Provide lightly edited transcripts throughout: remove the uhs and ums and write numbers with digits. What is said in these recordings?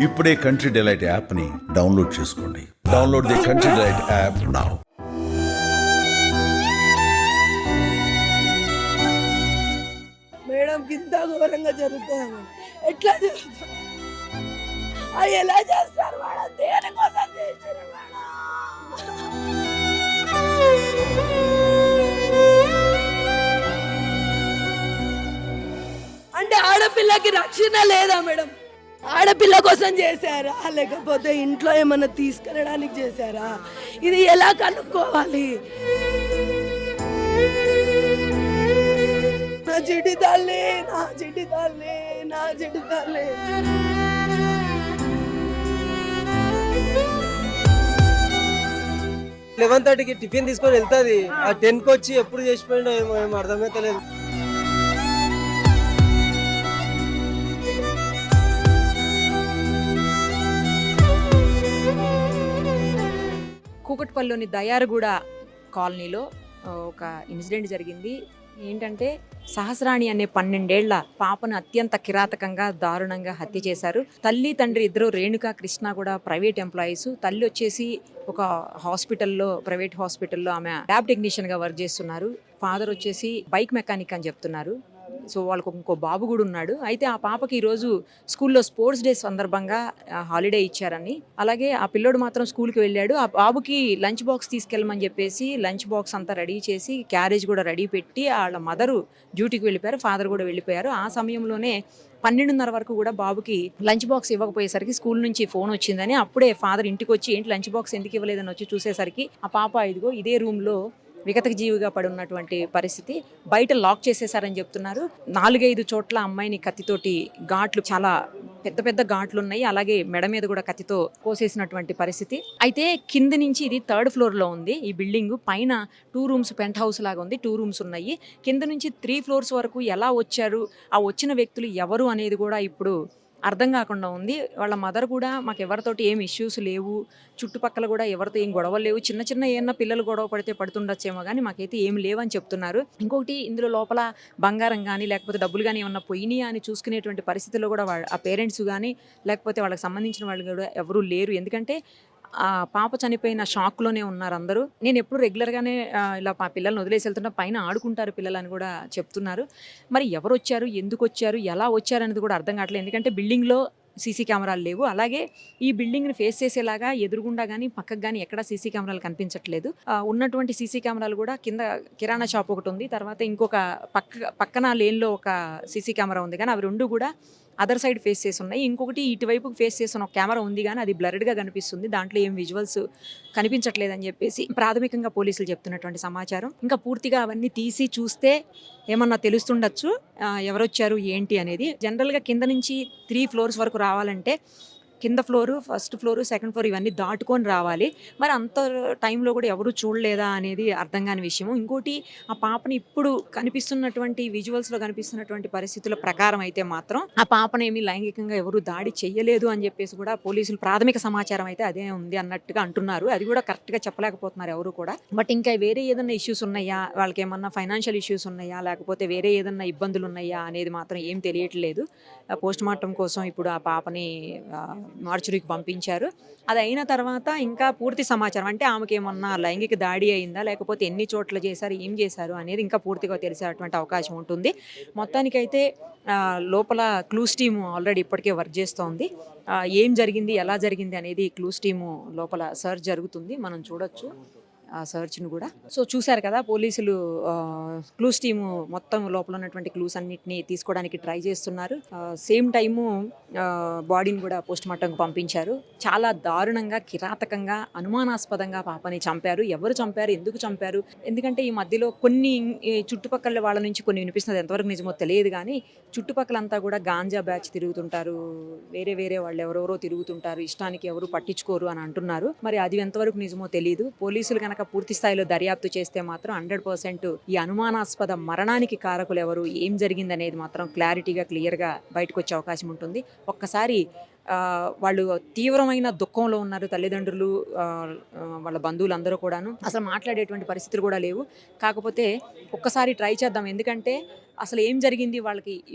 ఇప్పుడే country delight యాప్ని download చేసుకోండి. Download the country delight app now. Madam ఇంత ఘోరంగా జరుగుతుంది. ఎట్లా జరుగుతుంది? అది ఎలా చేస్తారు మేడం? దేనికోసం చేశారు మేడం? అంటే ఆడపిల్లకి రక్షణ లేదా మేడం? ఆడపిల్ల కోసం చేశారా లేకపోతే ఇంట్లో ఏమన్నా తీసుకెళ్ళడానికి చేశారా? ఇది ఎలా కనుక్కోవాలి? నా చిటి తల్లి, నా చిటి తల్లి, నా చిటి తల్లి. 11:30కి టిఫిన్ తీసుకొని వెళ్తుంది. ఆ 10కి వచ్చి ఎప్పుడు చేసిపోయిండో ఏమో అర్థమైతే లేదు. కూకట్పల్లిలోని దయారగూడ కాలనీలో ఒక ఇన్సిడెంట్ జరిగింది. ఏంటంటే సహస్రాణి అనే 12 ఏళ్ల పాపను అత్యంత కిరాతకంగా దారుణంగా హత్య చేశారు. తల్లి తండ్రి ఇద్దరు రేణుక కృష్ణ కూడా ప్రైవేట్ ఎంప్లాయీస్. తల్లి వచ్చేసి ఒక హాస్పిటల్లో, ప్రైవేట్ హాస్పిటల్లో ఆమె ల్యాబ్ టెక్నీషియన్గా వర్క్ చేస్తున్నారు. ఫాదర్ వచ్చేసి బైక్ మెకానిక్ అని చెప్తున్నారు. సో వాళ్ళకు ఇంకో బాబు కూడా ఉన్నాడు. అయితే ఆ పాపకి ఈరోజు స్కూల్లో స్పోర్ట్స్ డే సందర్భంగా హాలిడే ఇచ్చారని, అలాగే ఆ పిల్లోడు మాత్రం స్కూల్కి వెళ్ళాడు. ఆ బాబుకి లంచ్ బాక్స్ తీసుకెళ్ళమని చెప్పేసి లంచ్ బాక్స్ అంతా రెడీ చేసి క్యారేజ్ కూడా రెడీ పెట్టి వాళ్ళ మదరు డ్యూటీకి వెళ్ళిపోయారు, ఫాదర్ కూడా వెళ్ళిపోయారు. ఆ సమయంలోనే 12:30 వరకు కూడా బాబుకి లంచ్ బాక్స్ ఇవ్వకపోయేసరికి స్కూల్ నుంచి ఫోన్ వచ్చిందని అప్పుడే ఫాదర్ ఇంటికి వచ్చి ఏంటి లంచ్ బాక్స్ ఎందుకు ఇవ్వలేదని వచ్చి చూసేసరికి ఆ పాప ఇదిగో ఇదే రూమ్లో విగతక జీవిగా పడి ఉన్నటువంటి పరిస్థితి. బయట లాక్ చేసేసారని చెప్తున్నారు. 4-5 చోట్ల అమ్మాయిని కత్తితోటి ఘాట్లు, చాలా పెద్ద పెద్ద ఘాట్లు ఉన్నాయి. అలాగే మెడ మీద కూడా కత్తితో కోసేసినటువంటి పరిస్థితి. అయితే కింద నుంచి ఇది 3rd ఫ్లోర్లో ఉంది ఈ బిల్డింగ్. పైన 2 రూమ్స్ పెంట్ హౌస్ లాగా ఉంది, 2 రూమ్స్ ఉన్నాయి. కింద నుంచి 3 ఫ్లోర్స్ వరకు ఎలా వచ్చారు, ఆ వచ్చిన వ్యక్తులు ఎవరు అనేది కూడా ఇప్పుడు అర్థం కాకుండా ఉంది. వాళ్ళ మదర్ కూడా మాకు ఎవరితోటి ఏం ఇష్యూస్ లేవు, చుట్టుపక్కల కూడా ఎవరితో ఏం గొడవలు లేవు, చిన్న చిన్న ఏమన్నా పిల్లలు గొడవ పడితే పడుతుండొచ్చేమో కానీ మాకైతే ఏం లేవని చెప్తున్నారు. ఇంకొకటి, ఇందులో లోపల బంగారం కానీ లేకపోతే డబ్బులు కానీ ఏమన్నా పోయినాయా అని చూసుకునేటువంటి పరిస్థితుల్లో కూడా ఆ పేరెంట్స్ కానీ లేకపోతే వాళ్ళకి సంబంధించిన వాళ్ళు కూడా ఎవరూ లేరు. ఎందుకంటే ఆ పాప చనిపోయిన షాక్లోనే ఉన్నారు అందరూ. నేను ఎప్పుడు రెగ్యులర్గానే ఇలా మా పిల్లల్ని వదిలేసి వెళ్తున్నా, పైన ఆడుకుంటారు పిల్లలు అని కూడా చెప్తున్నారు. మరి ఎవరు వచ్చారు, ఎందుకు వచ్చారు, ఎలా వచ్చారు అనేది కూడా అర్థం కావట్లేదు. ఎందుకంటే బిల్డింగ్లో సీసీ కెమెరాలు లేవు. అలాగే ఈ బిల్డింగ్ని ఫేస్ చేసేలాగా ఎదురుగుండా కానీ పక్కకు కానీ ఎక్కడ సీసీ కెమెరాలు కనిపించట్లేదు. ఉన్నటువంటి సీసీ కెమెరాలు కూడా కింద కిరాణా షాప్ ఒకటి ఉంది, తర్వాత ఇంకొక పక్కన లేన్లో ఒక సీసీ కెమెరా ఉంది, కానీ అవి రెండు కూడా అదర్ సైడ్ ఫేస్ చేసి ఉన్నాయి. ఇంకొకటి ఇటువైపు ఫేస్ చేసిన ఒక కెమెరా ఉంది, కానీ అది బ్లర్డ్గా కనిపిస్తుంది, దాంట్లో ఏం విజువల్స్ కనిపించట్లేదని చెప్పేసి ప్రాథమికంగా పోలీసులు చెప్తున్నటువంటి సమాచారం. ఇంకా పూర్తిగా అవన్నీ తీసి చూస్తే ఏమన్నా తెలుస్తుండొచ్చు ఎవరొచ్చారు ఏంటి అనేది. జనరల్గా కింద నుంచి 3 ఫ్లోర్స్ వరకు రావాలంటే కింద floor, first floor, second floor ఇవన్నీ దాటుకొని రావాలి. మరి అంత టైంలో కూడా ఎవరు చూడలేదా అనేది అర్థం కాని విషయము. ఇంకోటి, ఆ పాపని ఇప్పుడు కనిపిస్తున్నటువంటి విజువల్స్లో కనిపిస్తున్నటువంటి పరిస్థితుల ప్రకారం అయితే మాత్రం ఆ పాపనేమి లైంగికంగా ఎవరు దాడి చెయ్యలేదు అని చెప్పేసి కూడా పోలీసులు ప్రాథమిక సమాచారం అయితే అదే ఉంది అన్నట్టుగా అంటున్నారు. అది కూడా కరెక్ట్గా చెప్పలేకపోతున్నారు ఎవరు కూడా. బట్ ఇంకా వేరే ఏదైనా ఇష్యూస్ ఉన్నాయా, వాళ్ళకి ఏమన్నా ఫైనాన్షియల్ ఇష్యూస్ ఉన్నాయా, లేకపోతే వేరే ఏదైనా ఇబ్బందులు ఉన్నాయా అనేది మాత్రం ఏం తెలియట్లేదు. పోస్ట్ మార్టం కోసం ఇప్పుడు ఆ పాపని మార్చురీకి పంపించారు. అది అయిన తర్వాత ఇంకా పూర్తి సమాచారం, అంటే ఆమెకి ఏమన్నా లైంగిక దాడి అయిందా, లేకపోతే ఎన్ని చోట్ల చేశారు, ఏం చేశారు అనేది ఇంకా పూర్తిగా తెలిసేటువంటి అవకాశం ఉంటుంది. మొత్తానికైతే లోపల క్లూస్ టీము ఆల్రెడీ ఇప్పటికే వర్క్ చేస్తోంది. ఏం జరిగింది, ఎలా జరిగింది అనేది క్లూస్ టీము లోపల సర్చ్ జరుగుతుంది, మనం చూడొచ్చు ఆ సర్చ్ను కూడా. సో చూశారు కదా, పోలీసులు క్లూస్ టీము మొత్తం లోపల ఉన్నటువంటి క్లూస్ అన్నిటిని తీసుకోవడానికి ట్రై చేస్తున్నారు. సేమ్ టైము బాడీని కూడా పోస్ట్ మార్టంకు పంపించారు. చాలా దారుణంగా, కిరాతకంగా, అనుమానాస్పదంగా పాపని చంపారు. ఎవరు చంపారు, ఎందుకు చంపారు, ఎందుకంటే ఈ మధ్యలో కొన్ని చుట్టుపక్కల వాళ్ళ నుంచి కొన్ని వినిపిస్తున్నది, ఎంతవరకు నిజమో తెలియదు కానీ చుట్టుపక్కలంతా కూడా గాంజా బ్యాచ్ తిరుగుతుంటారు, వేరే వేరే వాళ్ళు ఎవరెవరో తిరుగుతుంటారు, ఇష్టానికి ఎవరు పట్టించుకోరు అని అంటున్నారు. మరి అది ఎంతవరకు నిజమో తెలియదు. పోలీసులు కనుక పూర్తి స్థాయిలో దర్యాప్తు చేస్తే మాత్రం 100% ఈ అనుమానాస్పద మరణానికి కారకులు ఎవరు, ఏం జరిగిందనేది మాత్రం క్లారిటీగా, క్లియర్గా బయటకు వచ్చే అవకాశం ఉంటుంది. ఒక్కసారి వాళ్ళు తీవ్రమైన దుఃఖంలో ఉన్నారు. తల్లిదండ్రులు, వాళ్ళ బంధువులు అందరూ కూడాను. అసలు మాట్లాడేటువంటి పరిస్థితులు కూడా లేవు. కాకపోతే ఒక్కసారి ట్రై చేద్దాం. ఎందుకంటే అసలు ఏం జరిగింది,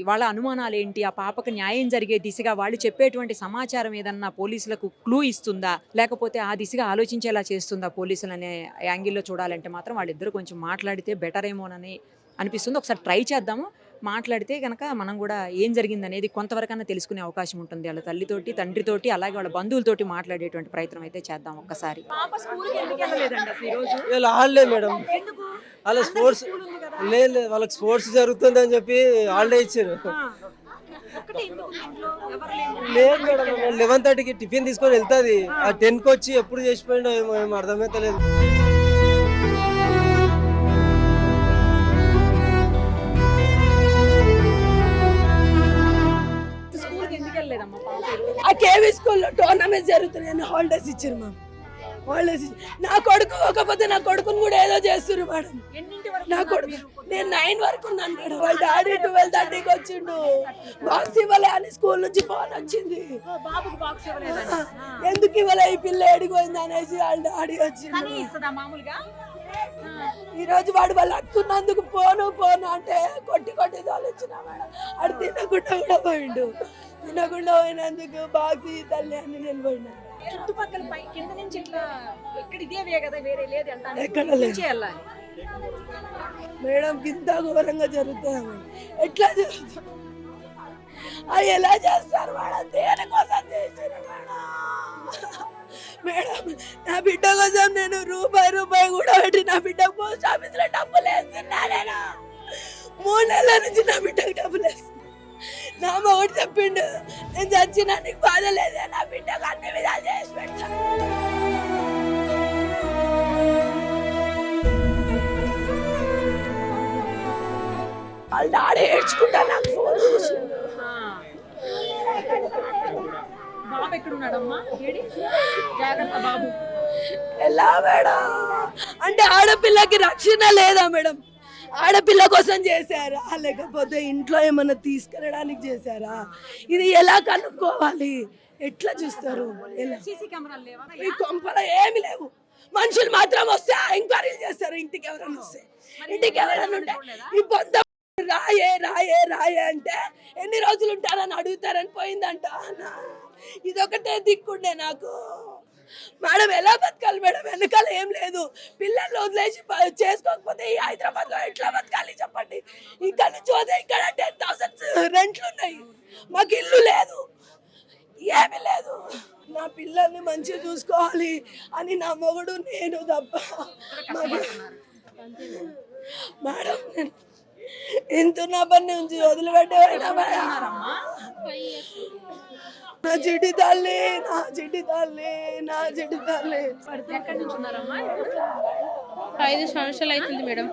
వాళ్ళ అనుమానాలు ఏంటి, ఆ పాపకు న్యాయం జరిగే దిశగా వాళ్ళు చెప్పేటువంటి సమాచారం ఏదన్నా పోలీసులకు క్లూ ఇస్తుందా, లేకపోతే ఆ దిశగా ఆలోచించేలా చేస్తుందా పోలీసులు అనే యాంగిల్లో చూడాలంటే మాత్రం వాళ్ళిద్దరూ కొంచెం మాట్లాడితే బెటర్ ఏమోనని అనిపిస్తుంది. ఒకసారి ట్రై చేద్దాము. మాట్లాడితే కనుక మనం కూడా ఏం జరిగింది అనేది కొంతవరకన్నా తెలుసుకునే అవకాశం ఉంటుంది. వాళ్ళ తల్లితోటి, తండ్రితోటి, అలాగే వాళ్ళ బంధువులతోటి మాట్లాడేటువంటి ప్రయత్నం అయితే చేద్దాం ఒక్కసారి. వీళ్ళు హాలిడే మేడం, వాళ్ళ స్పోర్ట్స్ లేదు, వాళ్ళకి స్పోర్ట్స్ జరుగుతుంది అని చెప్పి హాలిడే ఇచ్చారు. లేదు మేడం, 11:30కి టిఫిన్ తీసుకొని వెళ్తుంది. ఆ 10కి వచ్చి ఎప్పుడు చేసిపోయిండో ఏమో అర్థమైతే లేదు. ఆ కేవీ స్కూల్లో టోర్నమెంట్స్ జరుగుతున్నాయని హాలిడేస్ ఇచ్చారు మ్యామ్. హాలిడేస్ నా కొడుకు కాకపోతే నా కొడుకుని కూడా ఏదో చేస్తున్నారు మేడం. నా కొడుకు నేను 9 వరకు ఉన్నాను మేడం. వాళ్ళ డాడీ 12:30కి వచ్చిండు. బాక్స్ ఇవ్వలే అని స్కూల్ నుంచి ఫోన్ వచ్చింది. ఎందుకు ఇవ్వలే ఈ పిల్ల ఎడిపోయింది అనేసి వాళ్ళ డాడీ వచ్చిండు. ఈ రోజు వాడు వాళ్ళు అక్కున్నందుకు పోను అంటే కొట్టి తోలిచ్చిన మేడం. అడు తినకుండా కూడా పోయిండు. తినకుండా పోయినందుకు బాక్స్ తల్లి అని నేను పోయినా. చుట్టుపక్కల కింద నుంచి ఇట్లా ఎక్కడ ఇదే కదా, వేరే లేదు ఎక్కడ లేదు మేడం. ఇంత ఘోరంగా జరుగుతుంది మేడం. ఎట్లా జరుగుతుంది, అది ఎలా చేస్తారు మేడం? దేనికోసం చేశారు మేడం? మేడం నా బిడ్డ కోసం నేను రూపాయి కూడా పెట్టి నా బిడ్డ పోస్ట్ ఆఫీస్ లో డబ్బులు వేస్తున్నా. నేను 3 నెలల నుంచి నా బిడ్డకు డబ్బులు వేస్తున్నా. నా మొగుడు చెప్పిండు, నేను చచ్చినా నీకు బాధ లేదే, నా బిడ్డకు అన్ని విధాలు చేసి పెడతా. వాళ్ళ డాడీ ఏడ్చుకుంటా నాకు ఫోన్ చేసిండు. బాబు ఎక్కడున్నాడమ్మా? జాగ్రత్త బాబు. ఎలా మేడం అంటే ఆడపిల్లకి రక్షణ లేదా మేడం? ఆడపిల్ల కోసం చేశారా, లేకపోతే ఇంట్లో ఏమన్నా తీసుకెళ్ళడానికి చేశారా? ఇది ఎలా కనుక్కోవాలి? ఎట్లా చూస్తారు? ఈ కొంపలో ఏమి లేవు. మనుషులు మాత్రం వస్తే ఎంక్వైరీలు చేస్తారు. ఇంటికి ఎవరైనా వస్తే, ఇంటికి ఎవరైనా ఉంటే ఈ పొంద రాయే అంటే ఎన్ని రోజులు ఉంటారని అడుగుతారని పోయిందంట. ఇదొకటే దిక్కుండే నాకు. మేడం ఎలా బతకాలి మేడం? వెనకాల ఏం లేదు. పిల్లల్ని వదిలేసి చేసుకోకపోతే ఈ హైదరాబాద్ లో ఎట్లా బతకాలి చెప్పండి? ఇక్కడ నుంచి పోతే ఇక్కడ 10,000 రెంట్లు ఉన్నాయి. మాకు ఇల్లు లేదు, ఏమి లేదు. నా పిల్లల్ని మంచిగా చూసుకోవాలి అని నా మొగుడు నేను తప్ప మేడం ఎంత నా పని నుంచి వదిలిపెట్టేవాడినా మేడం. నా చిట్టి తల్లి, నా చిట్టి తల్లి, నా చిట్టి తల్లి. 5 సంవత్సరాలు అవుతుంది మేడం.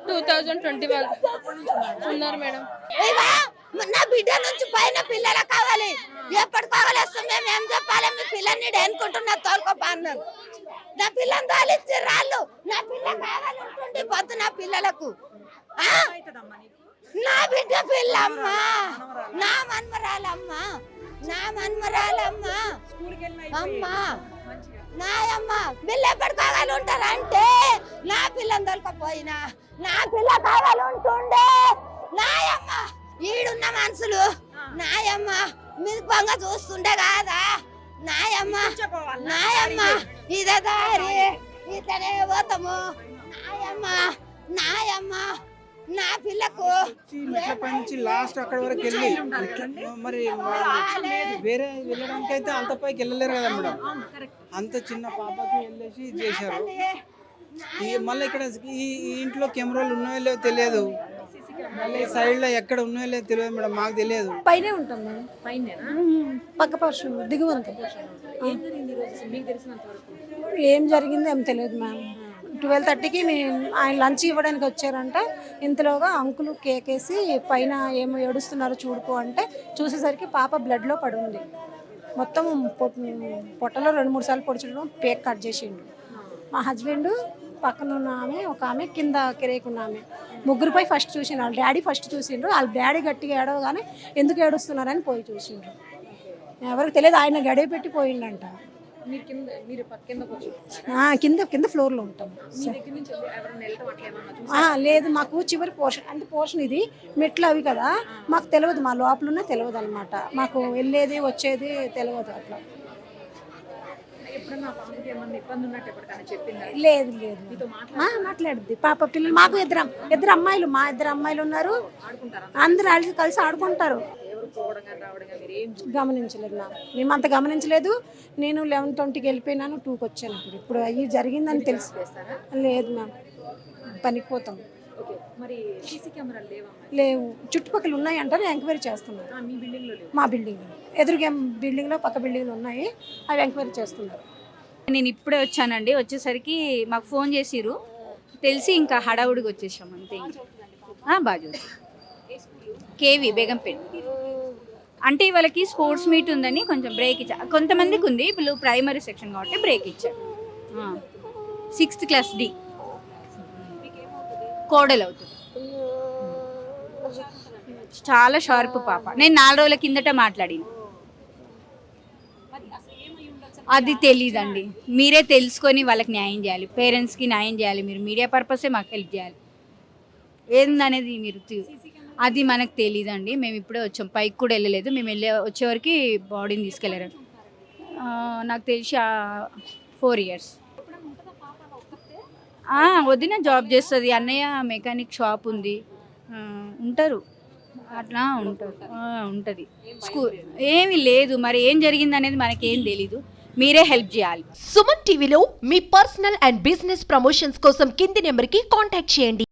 2021 ఉన్నారు మేడం. నా బిడ్డ నుంచి పైన పిల్లల కావాలి. ఎప్పటి కావాలేస్తాం మేము? ఏం చెప్పాలి? మీ పిల్లని అనుకుంటున్నా తోలుకోపా అన్నారు. నా పిల్లని తోలిచ్చి రాళ్ళు. నా పిల్ల కావాలంటుండే పొద్దు నా పిల్లలకు. నా బిడ్డ పిల్లమ్మా, నా మన్మరాలమ్మా, నా మన్మరాలమ్మా, అమ్మా నాయమ్మ. పిల్ల ఎప్పటి కావాలి ఉంటారంటే నా పిల్లని దొరకపోయినా నా పిల్ల కావాలి ఉంటుండే. నాయమ్మ ఈడున్న మనుషులు నాయమ్మ మిరుపంగా చూస్తుండే కాదా? నాయమ్మ నాయమ్మ ఇదే దారి, ఇతనే పోతాము. నాయమ్మ నాయమ్మ నా పిల్లకు నుంచి లాస్ట్ అక్కడ వరకు వెళ్ళి మరి వేరే వెళ్ళడానికి అయితే అంత పైకి వెళ్ళలేరు కదా మేడం. అంత చిన్న పాపకి వెళ్ళేసి చేశారు. మళ్ళీ ఇక్కడ ఈ ఇంట్లో కెమెరాలు ఉన్నాయో లేవో తెలియదు. మళ్ళీ సైడ్ లో ఎక్కడ ఉన్నాయో లేదో తెలియదు మేడం, మాకు తెలియదు. పైనే ఉంటాం మేడం. పక్క పర్షన్ దిగువ ఉంటాం. ఏం జరిగిందో ఏం తెలియదు మ్యామ్. 12:30కి ఆయన లంచ్ ఇవ్వడానికి వచ్చారంట. ఇంతలోగా అంకులు కేక్ వేసి పైన ఏమో ఏడుస్తున్నారో చూడుకో అంటే చూసేసరికి పాప బ్లడ్లో పడి ఉంది. మొత్తం పొట్టలో 2-3 సార్లు పొడిచడం, పేక్ కట్ చేసిండు. మా హస్బెండ్ పక్కన ఉన్న ఆమె, ఒక ఆమె కింద కిరేకున్న ఆమె, ముగ్గురిపై ఫస్ట్ చూసిండు. వాళ్ళ డాడీ ఫస్ట్ చూసిండ్రు. వాళ్ళ డాడీ గట్టిగా ఏడవగానే ఎందుకు ఏడుస్తున్నారని పోయి చూసిండ్రు. ఎవరికి తెలియదు, ఆయన గడియ పెట్టి పోయిండంట. మీరు కింద మీరు కిందకు వచ్చి కింద ఫ్లోర్లో ఉంటాం. మీ దగ్గర నుంచి ఎవరైనా వెళ్ళటం అట్లా ఏమన్నా చూసారా? లేదు, మాకు చివరి పోర్షన్ అంటే పోర్షన్ ఇది మెట్లు అవి కదా, మాకు తెలియదు, మా లోపల ఉన్న తెలియదు అనమాట, మాకు వెళ్ళేది వచ్చేది తెలియదు అట్లా. ఎప్పుడన్నా పాపకి ఏమన్నా ఇబ్బంది ఉన్నట్టు ఎప్పటికైనా చెప్పిందా? లేదు మాట్లాడుద్ది పాప. పిల్లలు మాకు ఇద్దరు అమ్మాయిలు, మా ఇద్దరు అమ్మాయిలు ఉన్నారు, అందరూ కలిసి ఆడుకుంటారు. ఎవరు పోవడం కానీ రావడం కానీ మీరు ఏం గమనించలేదు మేమంత గమనించలేదు. నేను 11:20కి వెళ్ళిపోయినాను, 2కి వచ్చాను. ఇప్పుడు అయ్యి జరిగిందని తెలుసు. లేదు మ్యామ్, పనికి పోతాం. ఓకే, మరి సీసీ కెమెరాలు లేవా? లేవు, చుట్టుపక్కల ఉన్నాయి అంటారు, ఎంక్వైరీ చేస్తున్నారు. మీ బిల్డింగ్లో లేవు? మా బిల్డింగ్లో, ఎదురుగా బిల్డింగ్లో పక్క బిల్డింగ్లో ఉన్నాయి, అవి ఎంక్వైరీ చేస్తున్నారు. నేను ఇప్పుడే వచ్చానండి. వచ్చేసరికి మాకు ఫోన్ చేసిర్రు, తెలిసి ఇంకా హడావుడికి వచ్చేసాం అంతే. బాగా కేవీ బేగంపేట. అంటే వాళ్ళకి స్పోర్ట్స్ మీట్ ఉందని కొంచెం బ్రేక్ ఇచ్చా. కొంతమందికి ఉంది, ఇప్పుడు ప్రైమరీ సెక్షన్ కాబట్టి బ్రేక్ ఇచ్చారు. 6th క్లాస్ డి కోడలు అవుతుంది. చాలా షార్ప్ పాప. నేను 4 రోజుల కిందట మాట్లాడిన. అది తెలీదండి, మీరే తెలుసుకొని వాళ్ళకి న్యాయం చేయాలి, పేరెంట్స్కి న్యాయం చేయాలి. మీరు మీడియా పర్పసే మాకు హెల్ప్ చేయాలి. ఏందనేది మీరు అది మనకు తెలీదండి. మేము ఇప్పుడే వచ్చాం, పైకి కూడా వెళ్ళలేదు. మేము వచ్చేవరకు బాడీని తీసుకెళ్ళారు. నాకు తెలిసి 4 years. వదిన జాబ్ చేస్తుంది, అన్నయ్య మెకానిక్ షాప్ ఉంది, ఉంటారు అట్లా ఉంటుంది. స్కూల్ ఏమీ లేదు, మరి ఏం జరిగింది అనేది మనకేం తెలీదు, మీరే హెల్ప్ చేయాలి. సుమన్ టీవీలో మీ పర్సనల్ అండ్ బిజినెస్ ప్రమోషన్స్ కోసం కింది నెంబర్కి కాంటాక్ట్ చేయండి.